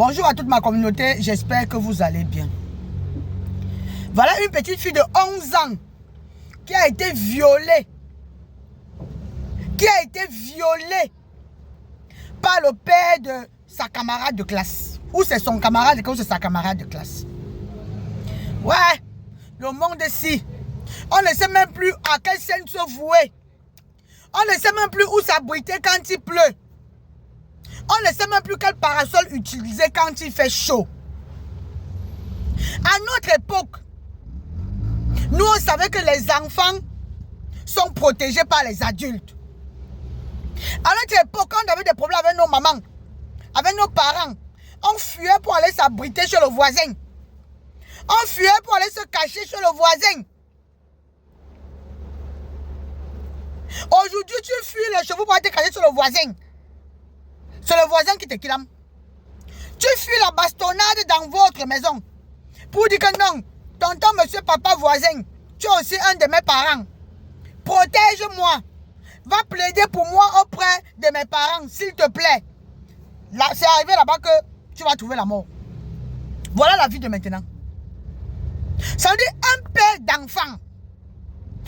Bonjour à toute ma communauté, j'espère que vous allez bien. Voilà une petite fille de 11 ans qui a été violée. Par le père de sa camarade de classe. Ou c'est son camarade ou c'est sa camarade de classe. Ouais, le monde ici. On ne sait même plus à quelle scène se vouer. On ne sait même plus où s'abriter quand il pleut. On ne sait même plus quel parasol utiliser quand il fait chaud. À notre époque, nous on savait que les enfants sont protégés par les adultes. À notre époque, quand on avait des problèmes avec nos mamans, avec nos parents, on fuyait pour aller s'abriter chez le voisin. On fuyait pour aller se cacher chez le voisin. Aujourd'hui, tu fuis les chevaux pour aller te cacher sur le voisin. C'est le voisin qui te kilame. Tu fuis la bastonnade dans votre maison. Pour dire que non, tonton, monsieur, papa, voisin, tu es aussi un de mes parents. Protège-moi. Va plaider pour moi auprès de mes parents, s'il te plaît. Là, c'est arrivé là-bas que tu vas trouver la mort. Voilà la vie de maintenant. Ça veut dire un père d'enfant.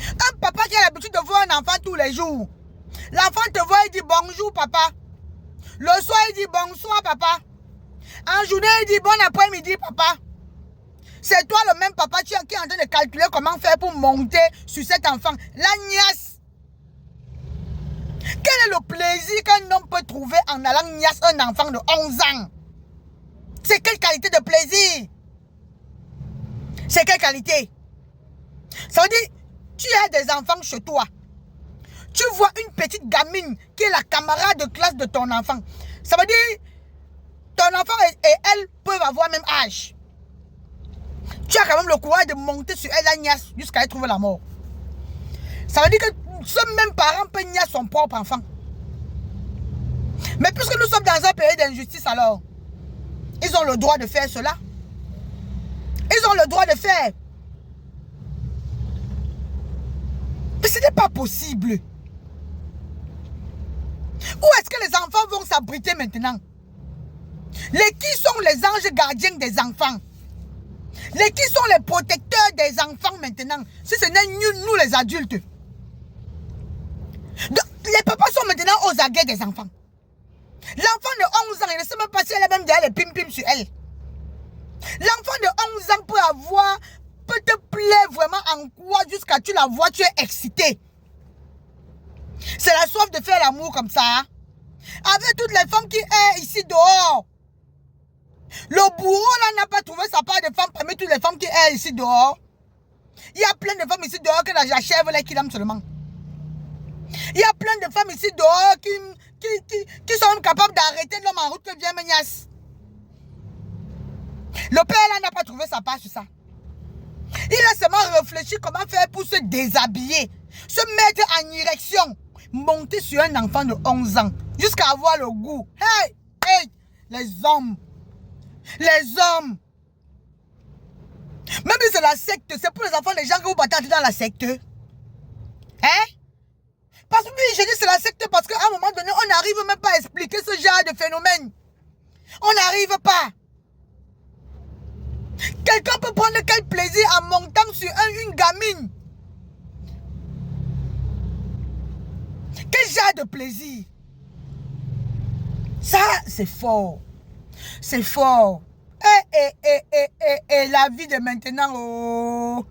Un papa qui a l'habitude de voir un enfant tous les jours. L'enfant te voit et dit bonjour papa. Le soir il dit bonsoir papa. En journée il dit bon après-midi papa. C'est toi le même papa qui est en train de calculer comment faire pour monter sur cet enfant. La niasse. Quel est le plaisir qu'un homme peut trouver en allant niasse un enfant de 11 ans? C'est quelle qualité de plaisir? C'est quelle qualité? Ça veut dire, tu as des enfants chez toi. Tu vois une petite gamine qui est la camarade de classe de ton enfant. Ça veut dire, ton enfant et elle peuvent avoir même âge. Tu as quand même le courage de monter sur elle la niasse jusqu'à aller trouver la mort. Ça veut dire que ce même parent peut niasse son propre enfant. Mais puisque nous sommes dans un pays d'injustice alors, ils ont le droit de faire cela. Ils ont le droit de faire. Mais ce n'est pas possible. Où est-ce que les enfants vont s'abriter maintenant? Qui sont les anges gardiens des enfants? Qui sont les protecteurs des enfants maintenant? Si ce n'est nous les adultes. Les papas sont maintenant aux aguets des enfants. L'enfant de 11 ans, il ne sait même pas si elle est même derrière les pim-pim sur elle. L'enfant de 11 ans peut te plaire vraiment en quoi jusqu'à tu la vois, tu es excité. C'est la soif de faire l'amour comme ça. Hein? Avec toutes les femmes qui sont ici dehors. Le bourreau là n'a pas trouvé sa part de femmes parmi toutes les femmes qui sont ici dehors. Il y a plein de femmes ici dehors que j'achève les qui l'aiment seulement. Il y a plein de femmes ici dehors qui sont même capables d'arrêter l'homme en route que vient Meunias. Le père là n'a pas trouvé sa part sur ça. Il a seulement réfléchi comment faire pour se déshabiller, se mettre en érection, monter sur un enfant de 11 ans, jusqu'à avoir le goût. Hey, hey, les hommes. Même si c'est la secte, c'est pour les enfants des gens que vous battez dans la secte. Hein? Parce que oui, je dis c'est la secte parce qu'à un moment donné, on n'arrive même pas à expliquer ce genre de phénomène. On n'arrive pas. Quelqu'un peut prendre quel plaisir en montant sur une gamine? Quel genre de plaisir? Ça, c'est fort. C'est fort. Et la vie de maintenant, oh.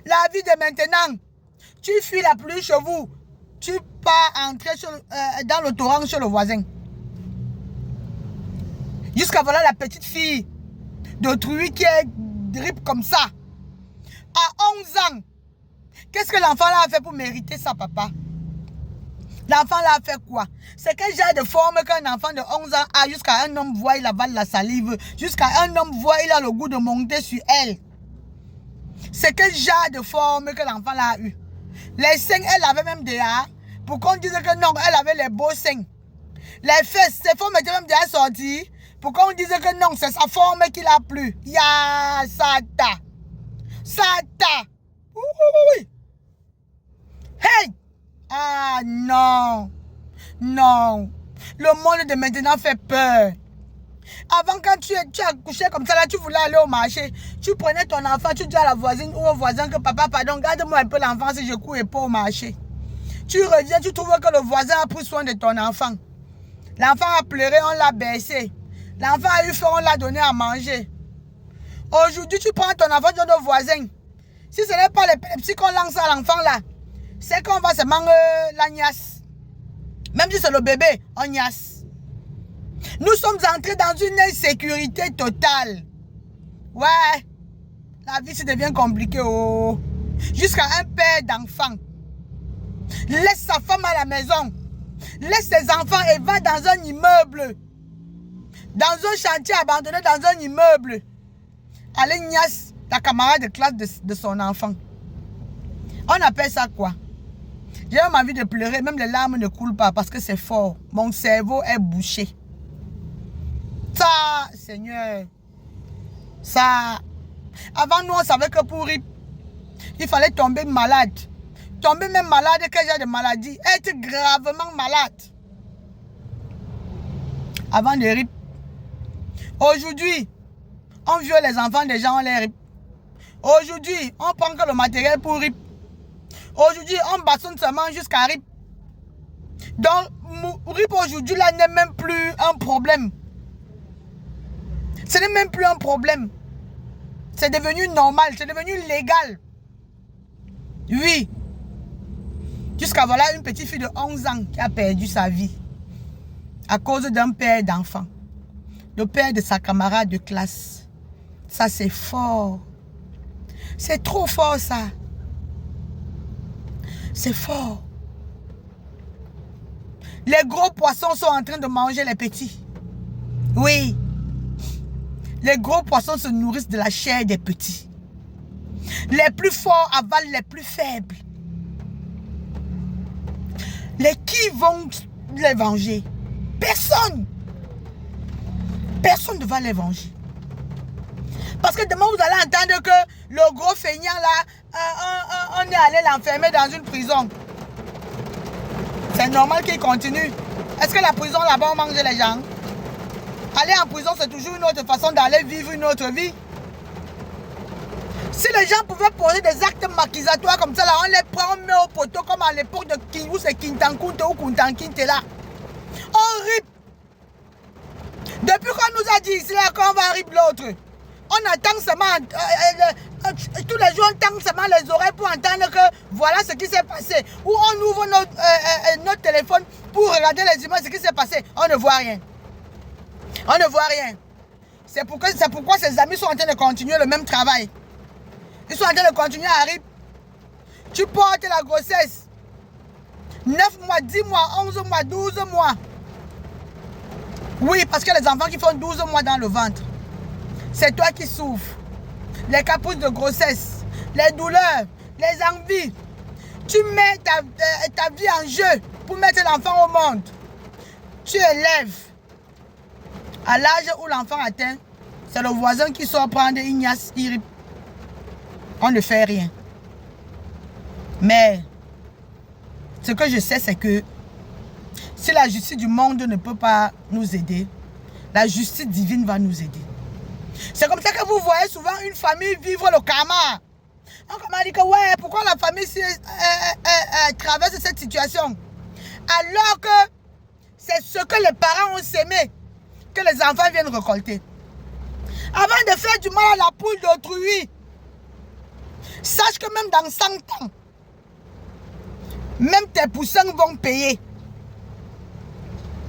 La vie de maintenant. Tu fuis la pluie chez vous. Tu pars entrer dans le torrent chez le voisin. Jusqu'à voilà la petite fille d'autrui qui est drip comme ça. À 11 ans. Qu'est-ce que l'enfant là a fait pour mériter ça, papa? L'enfant là a fait quoi? C'est quel genre de forme qu'un enfant de 11 ans a jusqu'à un homme voit il avale la salive, jusqu'à un homme voit il a le goût de monter sur elle. C'est quel genre de forme que l'enfant là a eu? Les seins, elle avait même déjà, pour qu'on dise que non, elle avait les beaux seins. Les fesses, ses formes étaient même déjà sorties, pour qu'on dise que non, c'est sa forme qu'il a plu. Ya, Sata. Sata. Oui. Hey. Ah non. Non. Le monde de maintenant fait peur. Avant, quand tu as couché comme ça, là, tu voulais aller au marché. Tu prenais ton enfant, tu dis à la voisine ou au voisin que papa, pardon, garde-moi un peu l'enfant si je cours pas au marché. Tu reviens, tu trouves que le voisin a pris soin de ton enfant. L'enfant a pleuré, on l'a baissé. L'enfant a eu faim, on l'a donné à manger. Aujourd'hui, tu prends ton enfant, tu donnes au voisin. Si ce n'est pas l'épilepsie qu'on lance à l'enfant là, c'est qu'on va se manger la niasse. Même si c'est le bébé, on niasse. Nous sommes entrés dans une insécurité totale. Ouais, la vie se devient compliquée. Oh. Jusqu'à un père d'enfant laisse sa femme à la maison, laisse ses enfants et va dans un immeuble, dans un chantier abandonné, dans un immeuble. Aller niasse la camarade de classe de son enfant. On appelle ça quoi? J'ai même envie de pleurer, même les larmes ne coulent pas parce que c'est fort. Mon cerveau est bouché. Ça, Seigneur, ça... Avant nous, on savait que pour il fallait tomber malade. Tomber même malade, quel genre de maladie? Être gravement malade. Avant de RIP. Aujourd'hui, on viole les enfants des gens, on les RIP. Aujourd'hui, on prend que le matériel pour RIP. Aujourd'hui, on bastonne seulement jusqu'à RIP. Donc, RIP aujourd'hui, là, n'est même plus un problème. Ce n'est même plus un problème. C'est devenu normal, c'est devenu légal. Oui. Jusqu'à voilà une petite fille de 11 ans qui a perdu sa vie à cause d'un père d'enfant. Le père de sa camarade de classe. Ça, c'est fort. C'est trop fort, ça. C'est fort. Les gros poissons sont en train de manger les petits. Oui. Les gros poissons se nourrissent de la chair des petits. Les plus forts avalent les plus faibles. Les qui vont les venger? Personne. Personne ne va les venger. Parce que demain, vous allez entendre que le gros feignant là, on est allé l'enfermer dans une prison. C'est normal qu'il continue. Est-ce que la prison là-bas, on mange les gens? Aller en prison, c'est toujours une autre façon d'aller vivre une autre vie. Si les gens pouvaient poser des actes maquisatoires comme ça, là, on les prend, on met au poteau comme à l'époque de King, où c'est Kintankunte ou Kuntankinte là. On rip. Depuis qu'on nous a dit ici là qu'on va rip l'autre, on attend seulement, tous les jours on tend seulement les oreilles pour entendre que voilà ce qui s'est passé. Ou on ouvre notre téléphone pour regarder les images, ce qui s'est passé. On ne voit rien. On ne voit rien. C'est pourquoi ses amis sont en train de continuer le même travail. Ils sont en train de continuer à RIP. Tu portes la grossesse. 9 mois, 10 mois, 11 mois, 12 mois. Oui, parce que les enfants qui font 12 mois dans le ventre, c'est toi qui souffres. Les caprices de grossesse, les douleurs, les envies. Tu mets ta vie en jeu pour mettre l'enfant au monde. Tu élèves. À l'âge où l'enfant atteint, c'est le voisin qui sort prendre Ignace Irip. On ne fait rien. Mais ce que je sais, c'est que si la justice du monde ne peut pas nous aider, la justice divine va nous aider. C'est comme ça que vous voyez souvent une famille vivre le karma. On m'a dit que ouais, pourquoi la famille traverse cette situation? Alors que c'est ce que les parents ont sémé que les enfants viennent récolter. Avant de faire du mal à la poule d'autrui, sache que même dans 100 ans, même tes poussins vont payer.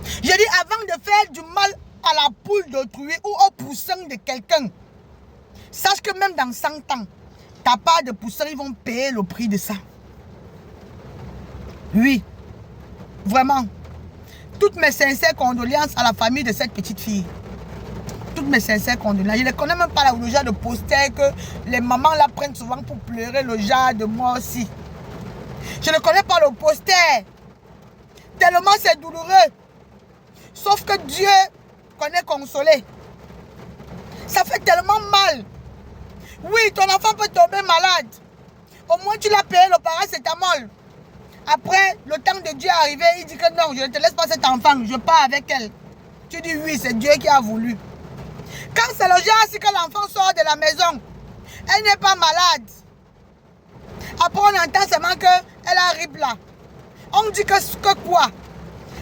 Je dis avant de faire du mal à la poule d'autrui ou au poussin de quelqu'un, sache que même dans 100 ans, ta part de poussins, ils vont payer le prix de ça. Oui, vraiment. Toutes mes sincères condoléances à la famille de cette petite fille. Toutes mes sincères condoléances. Je ne connais même pas le genre de poster que les mamans la prennent souvent pour pleurer, le genre de moi aussi. Je ne connais pas le poster. Tellement c'est douloureux. Sauf que Dieu connaît consoler. Ça fait tellement mal. Oui, ton enfant peut tomber malade. Au moins tu l'as payé le paracétamol. Après, le temps de Dieu est arrivé, il dit que non, je ne te laisse pas cet enfant, je pars avec elle. Tu dis oui, c'est Dieu qui a voulu. Quand c'est le genre si que l'enfant sort de la maison, elle n'est pas malade. Après on entend seulement qu'elle arrive là. On dit que quoi?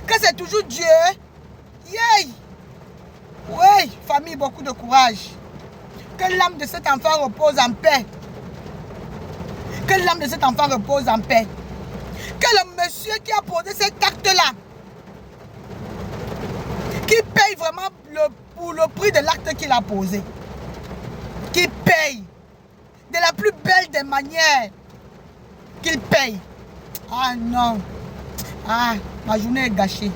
Que c'est toujours Dieu. Yay! Oui, famille, beaucoup de courage. Que l'âme de cet enfant repose en paix. Que l'âme de cet enfant repose en paix. Que le monsieur qui a posé cet acte-là, qui paye vraiment pour le prix de l'acte qu'il a posé, qui paye de la plus belle des manières, qu'il paye. Ah non. Ah, ma journée est gâchée.